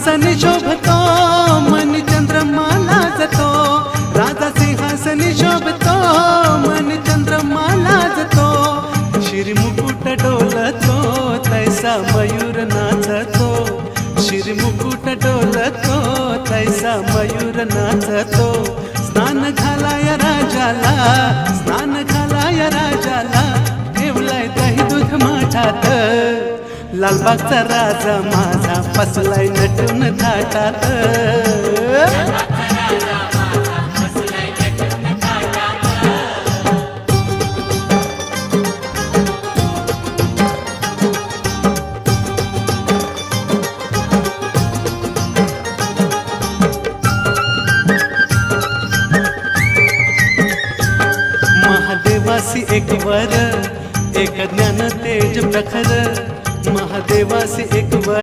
सिंहासनी शोभतो मन चंद्रमा लाजतो, राजा सिंहासनी शोभतो मन चंद्रमा लाजतो, शिरमुकुट डोलतो तैसा मयूर नाचतो, शिरमुकुट डोलतो तैसा मयूर नाचतो, स्नान घालाया राजाला, स्नान घालाया राजाला, ठेवलाय दही दूध माठात, लालबागचा राजा माझा फसलाय नटून थाटात. महादेवासी एक वर, एक ज्ञान तेज प्रखर, महादेवासी एक वर.